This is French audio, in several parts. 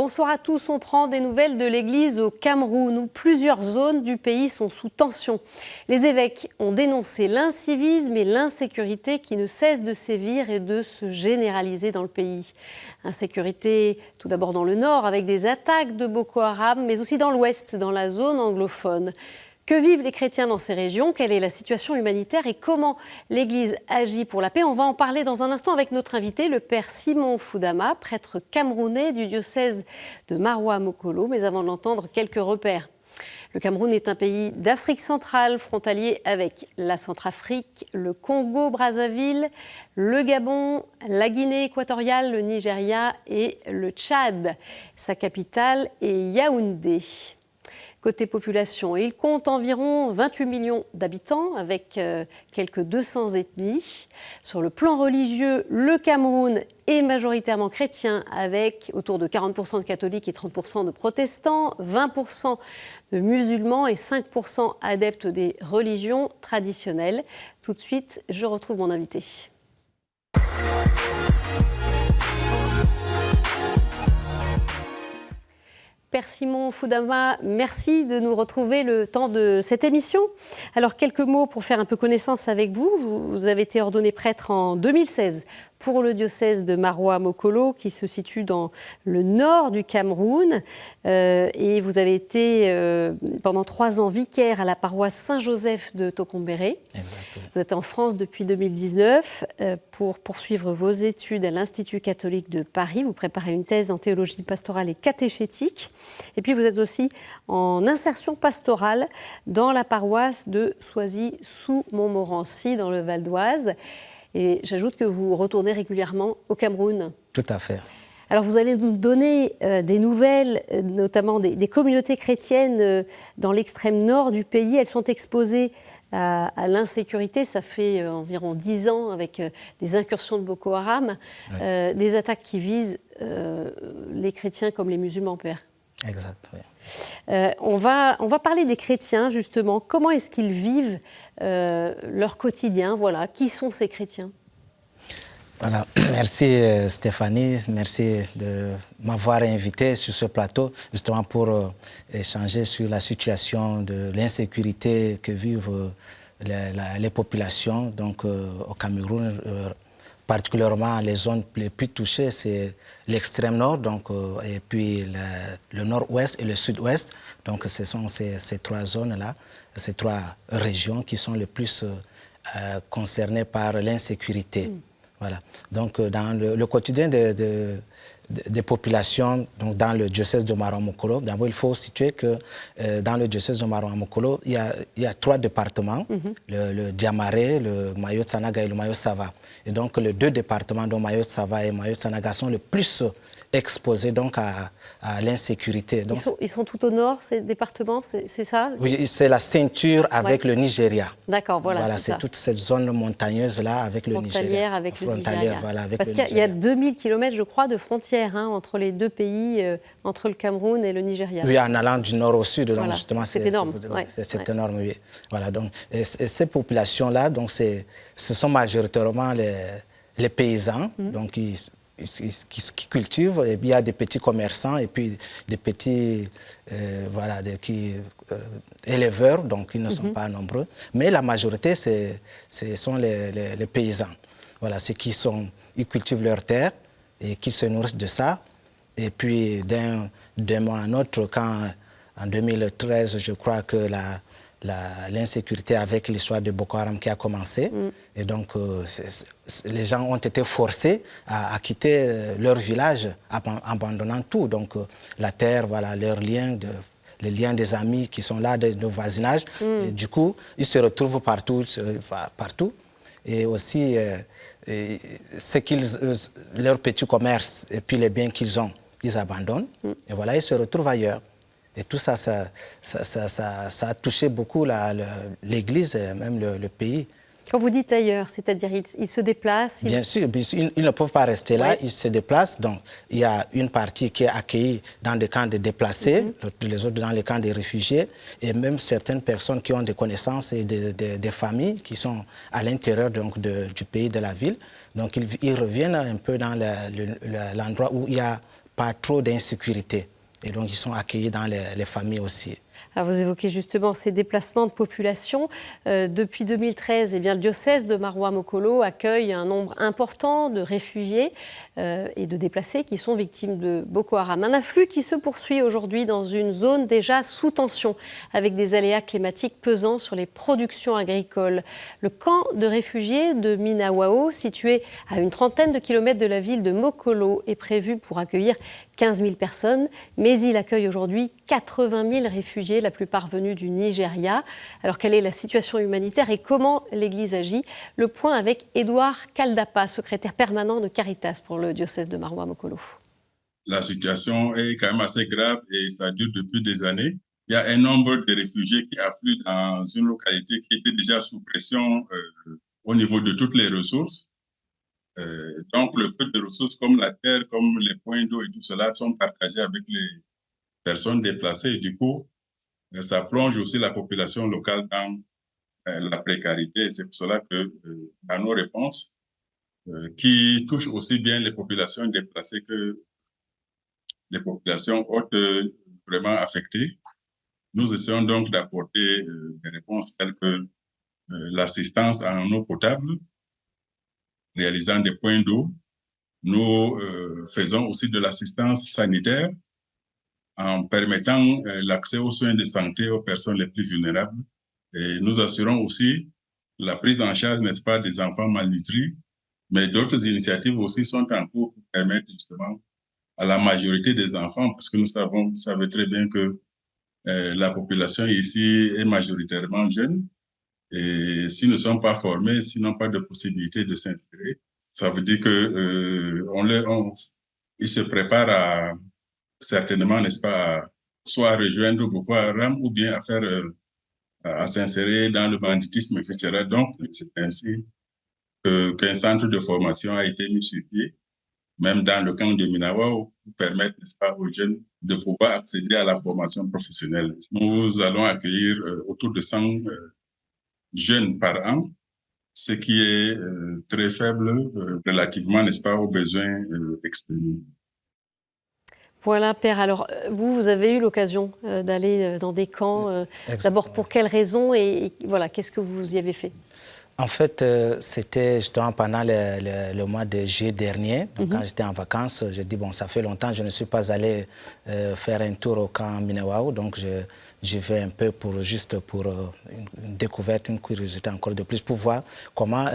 Bonsoir à tous. On prend des nouvelles de l'Église au Cameroun où plusieurs zones du pays sont sous tension. Les évêques ont dénoncé l'incivisme et l'insécurité qui ne cessent de sévir et de se généraliser dans le pays. Insécurité tout d'abord dans le nord avec des attaques de Boko Haram, mais aussi dans l'ouest, dans la zone anglophone. Que vivent les chrétiens dans ces régions? Quelle est la situation humanitaire et comment l'Église agit pour la paix? On va en parler dans un instant avec notre invité, le père Simon Foudama, prêtre camerounais du diocèse de Maroua-Mokolo. Mais avant de l'entendre, quelques repères. Le Cameroun est un pays d'Afrique centrale, frontalier avec la Centrafrique, le Congo-Brazzaville, le Gabon, la Guinée équatoriale, le Nigeria et le Tchad. Sa capitale est Yaoundé. Côté population, il compte environ 28 millions d'habitants avec quelques 200 ethnies. Sur le plan religieux, le Cameroun est majoritairement chrétien avec autour de 40% de catholiques et 30% de protestants, 20% de musulmans et 5% adeptes des religions traditionnelles. Tout de suite, je retrouve mon invité. Père Simon Foudama, merci de nous retrouver le temps de cette émission. Alors, quelques mots pour faire un peu connaissance avec vous. Vous avez été ordonné prêtre en 2016 pour le diocèse de Maroua-Mokolo qui se situe dans le nord du Cameroun. Et vous avez été pendant 3 ans vicaire à la paroisse Saint-Joseph de Tokombéré. Exactement. Vous êtes en France depuis 2019 pour poursuivre vos études à l'Institut catholique de Paris. Vous préparez une thèse en théologie pastorale et catéchétique. Et puis vous êtes aussi en insertion pastorale dans la paroisse de Soisy-sous-Montmorency dans le Val d'Oise. Et j'ajoute que vous retournez régulièrement au Cameroun. Tout à fait. Alors vous allez nous donner des nouvelles, notamment des communautés chrétiennes dans l'extrême nord du pays. Elles sont exposées à l'insécurité. Ça fait environ 10 ans avec des incursions de Boko Haram, oui. Des attaques qui visent les chrétiens comme les musulmans, père. Exact, oui. On va parler des chrétiens, justement. Comment est-ce qu'ils vivent leur quotidien? Voilà. Qui sont ces chrétiens? Voilà. Merci Stéphanie, merci de m'avoir invité sur ce plateau, justement pour échanger sur la situation de l'insécurité que vivent les populations donc, au Cameroun. Particulièrement les zones les plus touchées, c'est l'extrême nord, donc, et puis le nord-ouest et le sud-ouest. Donc ce sont ces 3 zones-là, ces 3 régions qui sont les plus concernées par l'insécurité. Voilà. Donc dans le quotidien des populations, donc dans le diocèse de Maroua-Mokolo, d'abord il faut situer que dans le diocèse de Maroua-Mokolo, il y a 3 départements, le Diamaré, le Mayo-Sanaga et le Mayo-Sava. Et donc les 2 départements, dont Mayo-Sava et Mayo-Sanaga, sont les plus exposés donc à l'insécurité. Ils sont tout au nord, ces départements, c'est ça? Oui, c'est la ceinture avec le Nigeria. D'accord, voilà, c'est toute cette zone montagneuse-là avec le Nigeria. Avec le Nigeria. Voilà, avec parce qu'il y a 2000 km, je crois, de frontières entre les 2 pays, entre le Cameroun et le Nigeria. Oui, en allant du nord au sud. Voilà. Donc justement, c'est énorme. C'est énorme, oui. Voilà, donc, et ces populations-là, donc, ce sont majoritairement les paysans, donc, qui cultivent, et puis il y a des petits commerçants et puis des petits éleveurs, donc ils ne sont pas nombreux. Mais la majorité, ce sont les paysans. Voilà, ceux ils cultivent leurs terres et qui se nourrissent de ça. Et puis d'un mois à un autre, quand en 2013, je crois que l'insécurité avec l'histoire de Boko Haram qui a commencé. Et donc, les gens ont été forcés à quitter leur village, abandonnant tout. Donc, la terre, voilà, leurs liens, les liens des amis qui sont là, de voisinage. Et du coup, ils se retrouvent partout. Et aussi, leur petit commerce et puis les biens qu'ils ont, ils abandonnent. Et voilà, ils se retrouvent ailleurs. Et tout ça, ça a touché beaucoup l'Église et même le pays. Quand vous dites ailleurs, c'est-à-dire ils se déplacent Bien sûr, ils ne peuvent pas rester là, ils se déplacent. Donc, il y a une partie qui est accueillie dans des camps de déplacés, les autres dans les camps de réfugiés, et même certaines personnes qui ont des connaissances et des familles qui sont à l'intérieur du pays, de la ville. Donc, ils reviennent un peu dans l'endroit où il y a pas trop d'insécurité. Et donc, ils sont accueillis dans les familles aussi. Alors vous évoquez justement ces déplacements de population. Depuis 2013, eh bien, le diocèse de Maroua-Mokolo accueille un nombre important de réfugiés et de déplacés qui sont victimes de Boko Haram. Un afflux qui se poursuit aujourd'hui dans une zone déjà sous tension, avec des aléas climatiques pesant sur les productions agricoles. Le camp de réfugiés de Minawao, situé à une trentaine de kilomètres de la ville de Mokolo, est prévu pour accueillir 15 000 personnes, mais il accueille aujourd'hui 80 000 réfugiés, la plupart venus du Nigeria. Alors, quelle est la situation humanitaire et comment l'Église agit? Le point avec Édouard Kaldapa, secrétaire permanent de Caritas pour le diocèse de Maroua-Mokolo. La situation est quand même assez grave et ça dure depuis des années. Il y a un nombre de réfugiés qui affluent dans une localité qui était déjà sous pression au niveau de toutes les ressources. Donc, le peu de ressources comme la terre, comme les points d'eau et tout cela sont partagés avec les personnes déplacées. Et du coup, ça plonge aussi la population locale dans la précarité. Et c'est pour cela que dans nos réponses, qui touchent aussi bien les populations déplacées que les populations hautes vraiment affectées, nous essayons donc d'apporter des réponses telles que l'assistance en eau potable, réalisant des points d'eau. Nous faisons aussi de l'assistance sanitaire en permettant l'accès aux soins de santé aux personnes les plus vulnérables. Et nous assurons aussi la prise en charge, n'est-ce pas, des enfants malnutris, mais d'autres initiatives aussi sont en cours pour permettre justement à la majorité des enfants, parce que vous savez très bien que la population ici est majoritairement jeune, et s'ils ne sont pas formés, s'ils n'ont pas de possibilité de s'insérer, ça veut dire que ils se préparent à, certainement, n'est-ce pas, soit à rejoindre Boko Haram ou bien à faire, à s'insérer dans le banditisme, etc. Donc, c'est ainsi qu'un centre de formation a été mis sur pied, même dans le camp de Minawao, pour permettre, n'est-ce pas, aux jeunes de pouvoir accéder à la formation professionnelle. Nous allons accueillir autour de 100 jeunes par an, ce qui est très faible relativement, n'est-ce pas, aux besoins exprimés. Voilà, Père. Alors, vous avez eu l'occasion d'aller dans des camps. D'abord, pour quelles raisons et voilà, qu'est-ce que vous y avez fait? En fait, c'était justement pendant le mois de juillet dernier. Donc, quand j'étais en vacances, j'ai dit, bon, ça fait longtemps, je ne suis pas allé faire un tour au camp Minawao. Donc, j'y vais un peu pour une découverte, une curiosité encore de plus, pour voir comment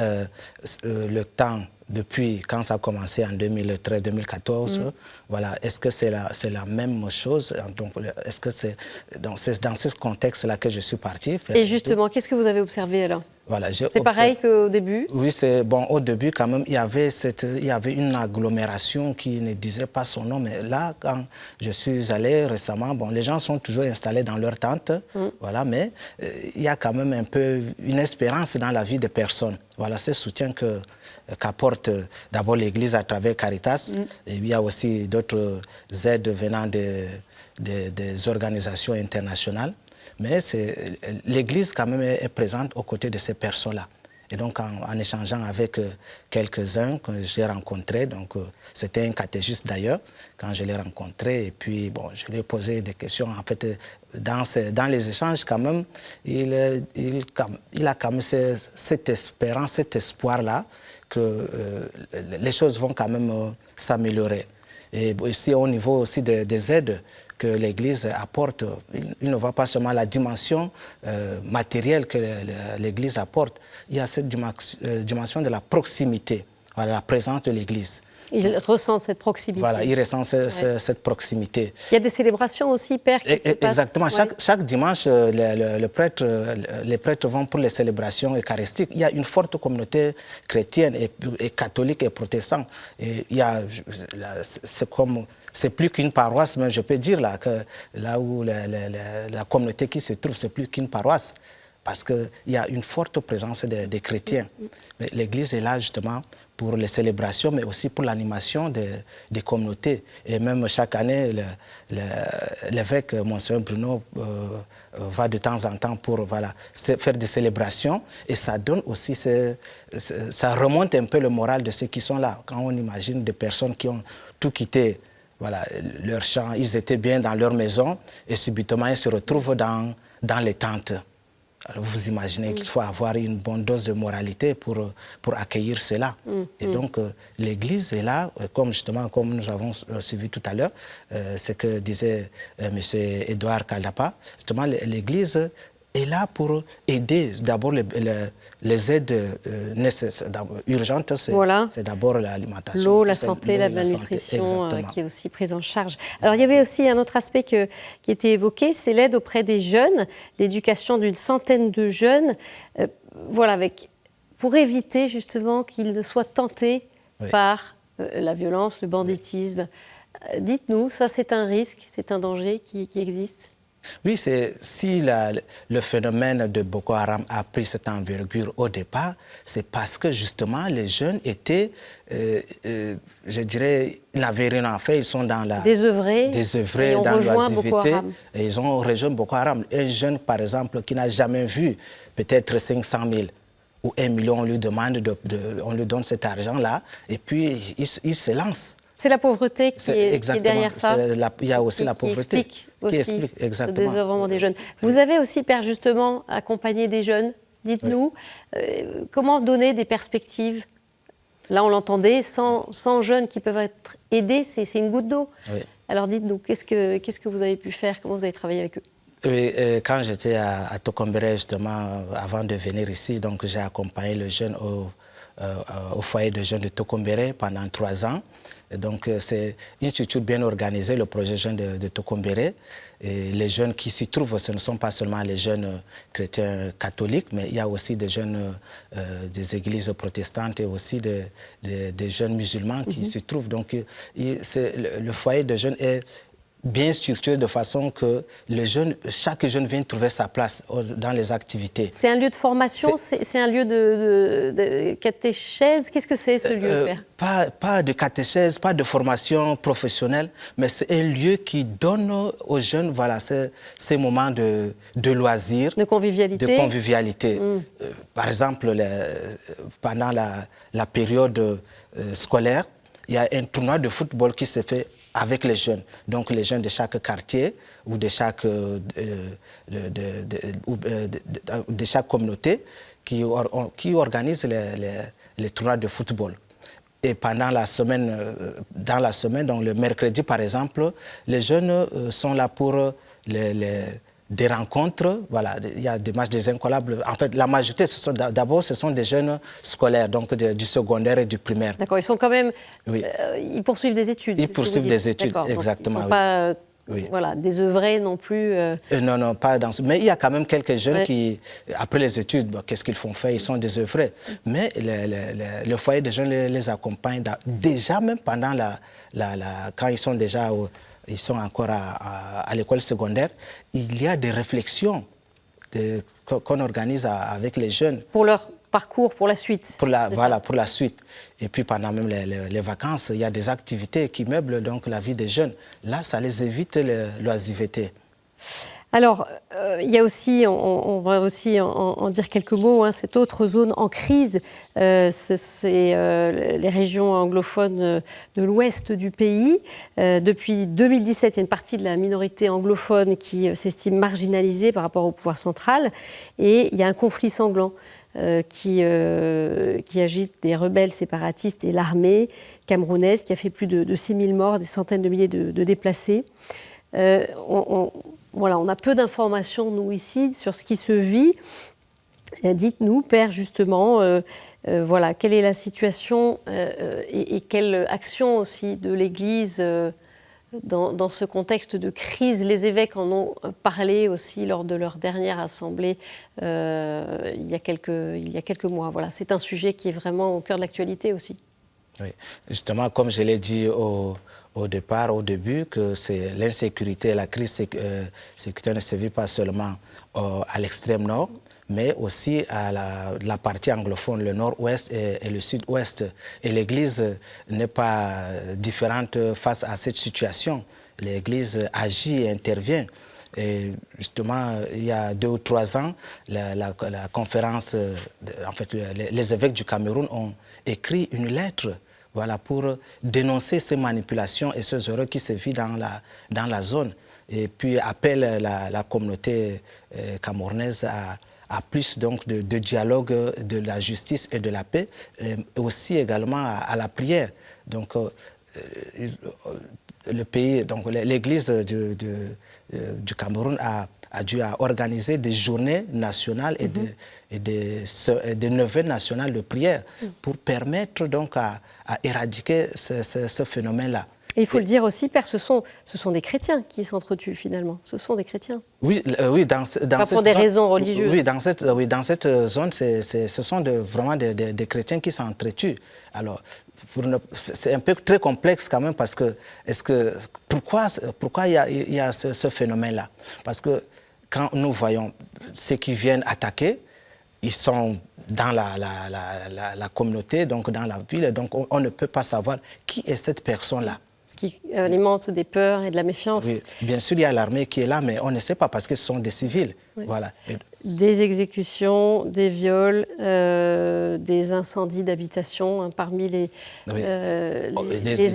le temps, depuis quand ça a commencé en 2013-2014, voilà, est-ce que c'est la même chose? Donc, est-ce que c'est dans ce contexte-là que je suis parti? Et justement, qu'est-ce que vous avez observé alors? Voilà, c'est pareil qu'au début? Oui, c'est bon. Au début, quand même, il y avait une agglomération qui ne disait pas son nom. Mais là, quand je suis allé récemment, bon, les gens sont toujours installés dans leur tente, voilà. Mais il y a quand même un peu une espérance dans la vie des personnes. Voilà, ce soutien qu'apporte d'abord l'Église à travers Caritas. Et il y a aussi d'autres aides venant des organisations internationales. Mais l'Église, quand même, est présente aux côtés de ces personnes-là. Et donc, en échangeant avec quelques-uns que j'ai rencontrés, donc c'était un catéchiste d'ailleurs, quand je l'ai rencontré, et puis, bon, je lui ai posé des questions. En fait, dans les échanges, quand même, il a quand même cette espérance, cet espoir-là que les choses vont quand même s'améliorer. Et aussi, au niveau aussi des aides que l'Église apporte, il ne voit pas seulement la dimension matérielle que l'Église apporte, il y a cette dimension de la proximité, voilà, la présence de l'Église. Il ressent cette proximité. Voilà, il ressent cette proximité. Il y a des célébrations aussi, Père, qui se passent. Exactement. Chaque dimanche, les prêtres vont pour les célébrations eucharistiques. Il y a une forte communauté chrétienne et catholique et protestante. Et c'est plus qu'une paroisse, même je peux dire là où la communauté qui se trouve, c'est plus qu'une paroisse. Parce qu'il y a une forte présence des chrétiens. L'Église est là justement pour les célébrations, mais aussi pour l'animation des communautés. Et même chaque année, l'évêque, Monseigneur Bruno, va de temps en temps pour faire des célébrations. Et ça donne aussi, ça remonte un peu le moral de ceux qui sont là. Quand on imagine des personnes qui ont tout quitté voilà, leur champ, ils étaient bien dans leur maison et subitement ils se retrouvent dans les tentes. Alors vous imaginez qu'il faut avoir une bonne dose de moralité pour accueillir cela. Et donc l'Église est là, comme nous avons suivi tout à l'heure, ce que disait M. Edouard Kaldapa, justement l'Église est là pour aider d'abord les aides urgentes, c'est d'abord l'alimentation. L'eau, la santé, la malnutrition qui est aussi prise en charge. Alors il y avait aussi un autre aspect qui était évoqué, c'est l'aide auprès des jeunes, l'éducation d'une centaine de jeunes, pour éviter justement qu'ils ne soient tentés par la violence, le banditisme. Dites-nous, ça c'est un risque, c'est un danger qui existe ? Oui, si le phénomène de Boko Haram a pris cette envergure au départ, c'est parce que justement les jeunes étaient, je dirais, ils n'avaient rien à faire, ils sont dans la... désœuvrés dans l'oisiveté. Et ils ont rejoint Boko Haram. Un jeune, par exemple, qui n'a jamais vu peut-être 500 000 ou 1 million, on lui demande, on lui donne cet argent-là, et puis il se lance. C'est la pauvreté qui est derrière ça. Il y a aussi la pauvreté. Qui explique exactement. Le désœuvrement des jeunes. Vous avez aussi, Père, justement, accompagné des jeunes. Dites-nous, comment donner des perspectives ? Là, on l'entendait, 100 jeunes qui peuvent être aidés, c'est une goutte d'eau. Oui. Alors dites-nous, qu'est-ce que vous avez pu faire ? Comment vous avez travaillé avec eux ? Quand j'étais à Tokombéré, justement, avant de venir ici, donc j'ai accompagné le jeune au foyer de jeunes de Tokombéré pendant 3 ans. Et donc, c'est une structure bien organisée, le projet Jeunes de Tokombéré. Et les jeunes qui s'y trouvent, ce ne sont pas seulement les jeunes chrétiens catholiques, mais il y a aussi des jeunes des églises protestantes et aussi des jeunes musulmans qui s'y trouvent. Donc, le foyer de jeunes est bien structuré de façon que chaque jeune vienne trouver sa place dans les activités. C'est un lieu de formation, c'est un lieu de catéchèse. Qu'est-ce que c'est, ce lieu, Père ? Pas de catéchèse, pas de formation professionnelle, mais c'est un lieu qui donne aux jeunes ces moments de loisirs. De convivialité. Par exemple, pendant la période scolaire, il y a un tournoi de football qui se fait avec les jeunes. Donc les jeunes de chaque quartier ou de chaque communauté qui organisent les tournois de football. Et pendant dans la semaine, donc le mercredi par exemple, les jeunes sont là pour des rencontres, voilà, il y a des matchs des incollables. En fait, la majorité, d'abord, ce sont des jeunes scolaires, donc du secondaire et du primaire. D'accord, ils sont quand même... ils poursuivent des études. Ils poursuivent des études, exactement. Ils ne sont pas désœuvrés non plus. Non, pas dans ce... Mais il y a quand même quelques jeunes qui, après les études, qu'est-ce qu'ils font faire? Ils sont désœuvrés. Mais le foyer des jeunes les accompagne déjà, même pendant quand ils sont déjà... Ils sont encore à l'école secondaire. Il y a des réflexions qu'on organise avec les jeunes. Pour leur parcours, pour la suite. Pour la suite. Et puis pendant même les vacances, il y a des activités qui meublent donc la vie des jeunes. Là, ça les évite l'oisiveté. Alors, il y a aussi, on va aussi en dire quelques mots, cette autre zone en crise, c'est les régions anglophones de l'ouest du pays. Depuis 2017, il y a une partie de la minorité anglophone qui s'estime marginalisée par rapport au pouvoir central. Et il y a un conflit sanglant qui agite des rebelles séparatistes et l'armée camerounaise, qui a fait plus de 6 000 morts, des centaines de milliers de déplacés. On a peu d'informations, nous, ici, sur ce qui se vit. Dites-nous, Père, justement, quelle est la situation et quelle action aussi de l'Église dans ce contexte de crise. Les évêques en ont parlé aussi lors de leur dernière assemblée il y a quelques mois. Voilà, c'est un sujet qui est vraiment au cœur de l'actualité aussi. Oui, justement, comme je l'ai dit au début, que c'est l'insécurité, la crise sécuritaire ne se vit pas seulement à l'extrême nord, mais aussi à la partie anglophone, le nord-ouest et le sud-ouest. Et l'Église n'est pas différente face à cette situation. L'Église agit et intervient. Et justement, il y a 2 ou 3 ans, la conférence, les évêques du Cameroun ont écrit une lettre voilà, pour dénoncer ces manipulations et ces erreurs qui se vivent dans la zone. Et puis appelle la communauté camerounaise à plus donc, de dialogue, de la justice et de la paix, et aussi également à la prière. Donc, le pays, donc l'Église du Cameroun a dû organiser des journées nationales et des neuvaines nationales de prière pour permettre donc à éradiquer ce phénomène-là. Et il faut le dire aussi, Père, ce sont des chrétiens qui s'entretuent finalement. Ce sont des chrétiens. Oui, dans cette pas pour des zone, raisons religieuses. Oui, dans cette zone, ce sont vraiment des chrétiens qui s'entretuent. Alors, c'est un peu très complexe quand même parce que, pourquoi il y a ce phénomène-là? Parce que quand nous voyons ceux qui viennent attaquer, ils sont dans la communauté, donc dans la ville, donc on ne peut pas savoir qui est cette personne-là. Ce qui alimente des peurs et de la méfiance. Oui, bien sûr, il y a l'armée qui est là, mais on ne sait pas parce que ce sont des civils. Oui. Voilà. Des exécutions, des viols, des incendies d'habitation, parmi les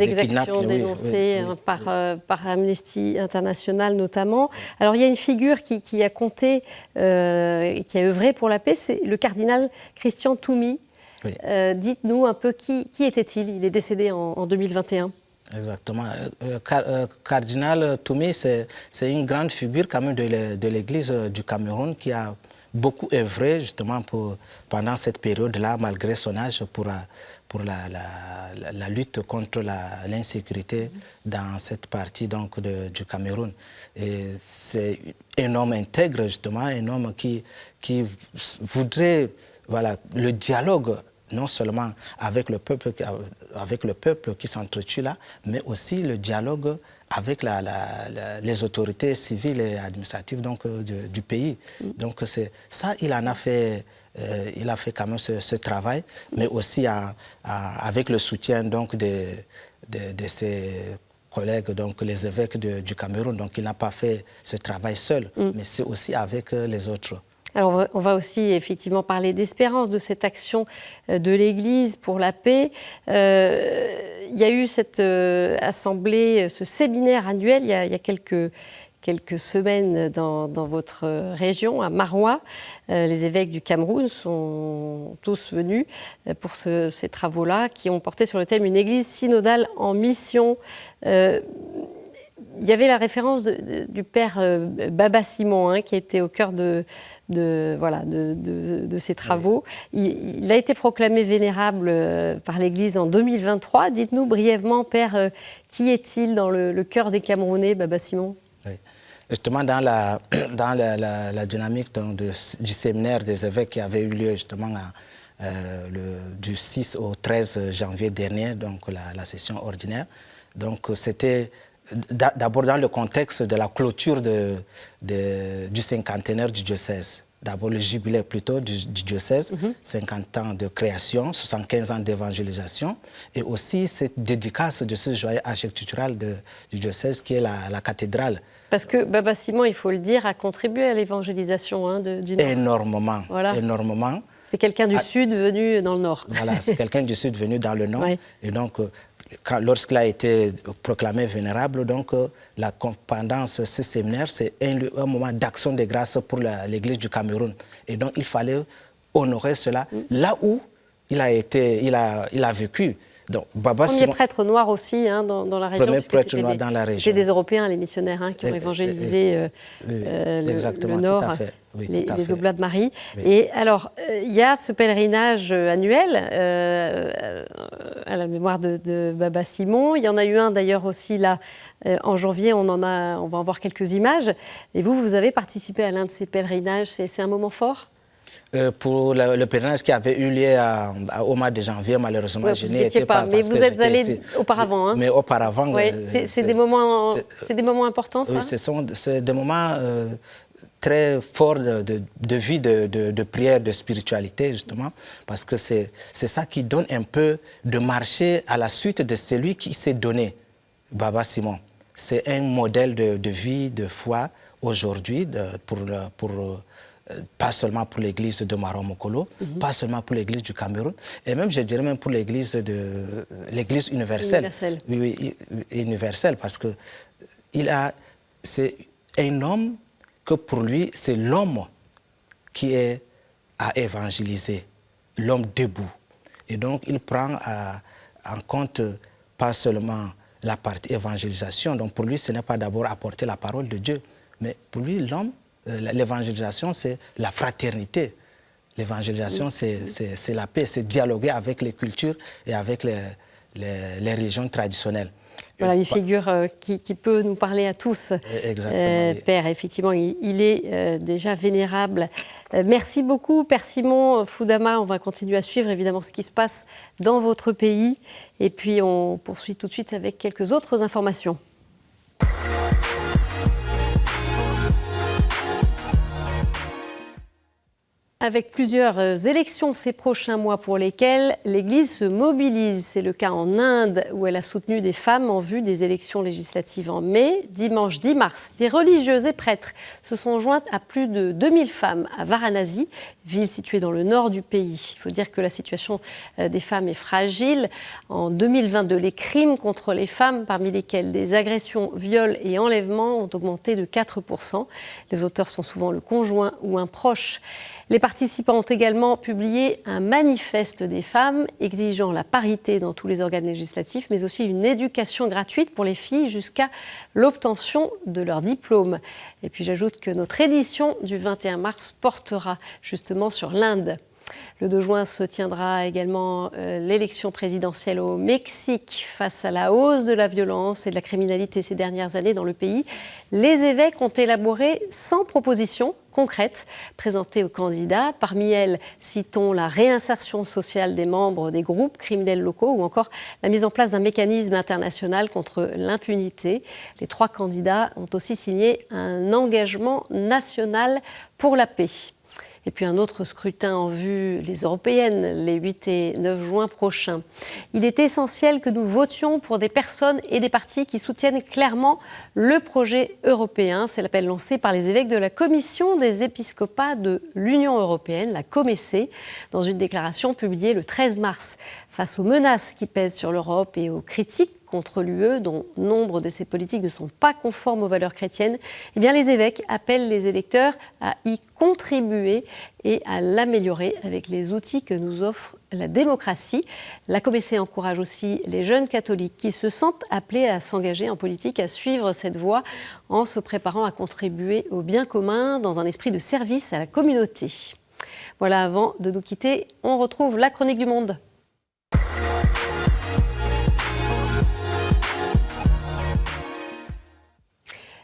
exactions dénoncées par Amnesty International notamment. Alors il y a une figure qui a compté, qui a œuvré pour la paix, c'est le cardinal Christian Toumi. Oui. Dites-nous un peu qui était-il? Il est décédé en 2021. Exactement. Cardinal Toumi, c'est une grande figure quand même de l'Église du Cameroun qui a beaucoup œuvré justement pendant cette période-là, malgré son âge, pour la lutte contre l'insécurité dans cette partie donc, du Cameroun. Et c'est un homme intègre, justement, un homme qui voudrait le dialogue, non seulement avec le peuple qui s'entretue là, mais aussi le dialogue avec les autorités civiles et administratives donc, du pays. Donc ça, il a fait quand même ce travail, mais aussi avec le soutien donc, de ses collègues, donc les évêques du Cameroun. Donc il n'a pas fait ce travail seul, mais c'est aussi avec les autres. Alors on va aussi effectivement parler d'espérance, de cette action de l'Église pour la paix. Il y a eu cette assemblée, ce séminaire annuel il y a quelques semaines dans votre région, à Maroua. Les évêques du Cameroun sont tous venus pour ces travaux-là qui ont porté sur le thème « Une Église synodale en mission ». Il y avait la référence du père Baba Simon, qui était au cœur de ces travaux. Il a été proclamé vénérable par l'Église en 2023. Dites-nous brièvement, Père, qui est-il dans le cœur des Camerounais, Baba Simon? Oui. Justement, dans la dynamique du séminaire des évêques qui avait eu lieu justement du 6 au 13 janvier dernier, donc la session ordinaire, donc c'était d'abord dans le contexte de la clôture du cinquantenaire du diocèse. D'abord le jubilé plutôt du diocèse, 50 ans de création, 75 ans d'évangélisation, et aussi cette dédicace de ce joyau architectural du diocèse qui est la cathédrale. Parce que Baba Simon, il faut le dire, a contribué à l'évangélisation du Nord. Énormément, voilà. Énormément. C'est quelqu'un du Sud venu dans le Nord. Voilà, c'est quelqu'un du Sud venu dans le Nord. Ouais. Et donc, lorsqu'il a été proclamé vénérable, donc, pendant ce séminaire, c'est un moment d'action de grâce pour l'Église du Cameroun. Et donc, il fallait honorer cela là où il a vécu. Donc, Baba Premier Simon, prêtre noir aussi dans la région. Premier prêtre noir dans la région. C'était des Européens, les missionnaires, qui ont évangélisé le Nord, tout à fait. Oui, les Oblats de Marie. Oui. Et alors, il y a ce pèlerinage annuel à la mémoire de Baba Simon. Il y en a eu un d'ailleurs aussi là en janvier. On va en voir quelques images. Et vous avez participé à l'un de ces pèlerinages. C'est un moment fort? Pour le pèlerinage qui avait eu lieu au mois de janvier, malheureusement, je n'y étais pas. Mais vous êtes allé auparavant. Mais auparavant. Ouais, c'est des moments importants, ça? Oui, c'est des moments très forts de vie, de prière, de spiritualité, justement, parce que c'est ça qui donne un peu de marcher à la suite de celui qui s'est donné, Baba Simon. C'est un modèle de vie, de foi, aujourd'hui, pour pas seulement pour l'église de Maro-Mokolo, pas seulement pour l'église du Cameroun, et même, je dirais même pour l'église universelle. Oui, universelle, parce que c'est un homme que pour lui, c'est l'homme qui est à évangéliser, l'homme debout. Et donc, il prend en compte pas seulement la partie évangélisation. Donc, pour lui, ce n'est pas d'abord apporter la parole de Dieu, mais pour lui, l'évangélisation, c'est la fraternité. L'évangélisation, c'est la paix, c'est dialoguer avec les cultures et avec les religions traditionnelles. Voilà, une figure qui peut nous parler à tous. Exactement. Oui. Père, effectivement, il est déjà vénérable. Merci beaucoup, Père Simon Foudama. On va continuer à suivre évidemment ce qui se passe dans votre pays. Et puis, on poursuit tout de suite avec quelques autres informations. Avec plusieurs élections ces prochains mois pour lesquelles l'Église se mobilise. C'est le cas en Inde où elle a soutenu des femmes en vue des élections législatives en mai. Dimanche 10 mars, des religieuses et prêtres se sont jointes à plus de 2000 femmes à Varanasi, ville située dans le nord du pays. Il faut dire que la situation des femmes est fragile. En 2022, les crimes contre les femmes, parmi lesquels des agressions, viols et enlèvements, ont augmenté de 4%. Les auteurs sont souvent le conjoint ou un proche. Les participants ont également publié un manifeste des femmes exigeant la parité dans tous les organes législatifs, mais aussi une éducation gratuite pour les filles jusqu'à l'obtention de leur diplôme. Et puis j'ajoute que notre édition du 21 mars portera justement sur l'Inde. Le 2 juin se tiendra également l'élection présidentielle au Mexique. Face à la hausse de la violence et de la criminalité ces dernières années dans le pays, les évêques ont élaboré 100 propositions concrètes présentées aux candidats. Parmi elles, citons la réinsertion sociale des membres des groupes criminels locaux ou encore la mise en place d'un mécanisme international contre l'impunité. Les 3 candidats ont aussi signé un engagement national pour la paix. Et puis un autre scrutin en vue, les européennes, les 8 et 9 juin prochains. Il est essentiel que nous votions pour des personnes et des partis qui soutiennent clairement le projet européen. C'est l'appel lancé par les évêques de la Commission des épiscopats de l'Union européenne, la COMECE, dans une déclaration publiée le 13 mars. Face aux menaces qui pèsent sur l'Europe et aux critiques contre l'UE, dont nombre de ces politiques ne sont pas conformes aux valeurs chrétiennes, eh bien les évêques appellent les électeurs à y contribuer et à l'améliorer avec les outils que nous offre la démocratie. La COMECE encourage aussi les jeunes catholiques qui se sentent appelés à s'engager en politique, à suivre cette voie en se préparant à contribuer au bien commun dans un esprit de service à la communauté. Voilà, avant de nous quitter, on retrouve la chronique du monde.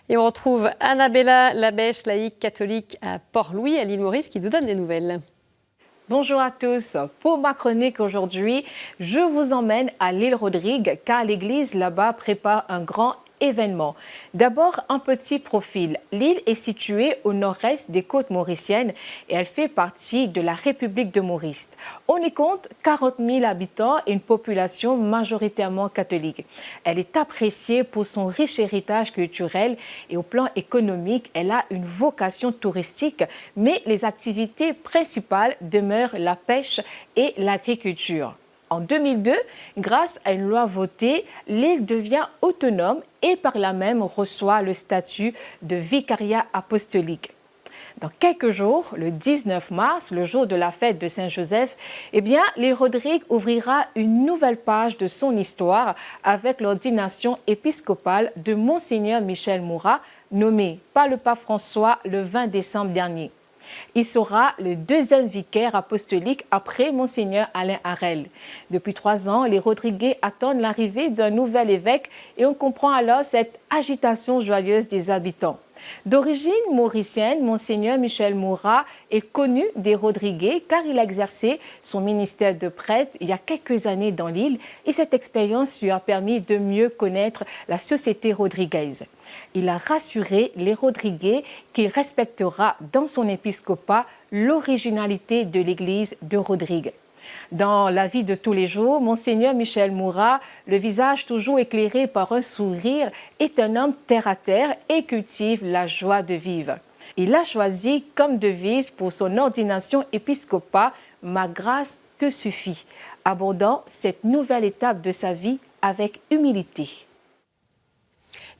Et on retrouve Annabella Labèche, laïque catholique à Port-Louis, à l'île Maurice, qui nous donne des nouvelles. Bonjour à tous. Pour ma chronique aujourd'hui, je vous emmène à l'île Rodrigue car l'église là-bas prépare un grand événement. D'abord, un petit profil. L'île est située au nord-est des côtes mauriciennes et elle fait partie de la République de Maurice. On y compte 40 000 habitants et une population majoritairement catholique. Elle est appréciée pour son riche héritage culturel et au plan économique, elle a une vocation touristique, mais les activités principales demeurent la pêche et l'agriculture. En 2002, grâce à une loi votée, l'île devient autonome et par là même reçoit le statut de vicariat apostolique. Dans quelques jours, le 19 mars, le jour de la fête de Saint-Joseph, l'île Rodrigue ouvrira une nouvelle page de son histoire avec l'ordination épiscopale de Monseigneur Michel Moura, nommé par le pape François le 20 décembre dernier. Il sera le 2e vicaire apostolique après Monseigneur Alain Harel. Depuis 3 ans, les Rodriguais attendent l'arrivée d'un nouvel évêque et on comprend alors cette agitation joyeuse des habitants. D'origine mauricienne, Monseigneur Michel Moura est connu des Rodriguais car il a exercé son ministère de prêtre il y a quelques années dans l'île et cette expérience lui a permis de mieux connaître la société rodriguaise. Il a rassuré les Rodriguais qu'il respectera dans son épiscopat l'originalité de l'église de Rodrigue. Dans la vie de tous les jours, Monseigneur Michel Moura, le visage toujours éclairé par un sourire, est un homme terre-à-terre et cultive la joie de vivre. Il a choisi comme devise pour son ordination épiscopale « Ma grâce te suffit », abordant cette nouvelle étape de sa vie avec humilité.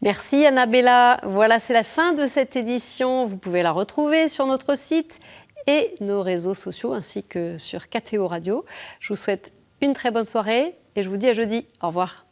Merci Annabella. Voilà, c'est la fin de cette édition. Vous pouvez la retrouver sur notre site et nos réseaux sociaux ainsi que sur KTO Radio. Je vous souhaite une très bonne soirée et je vous dis à jeudi. Au revoir.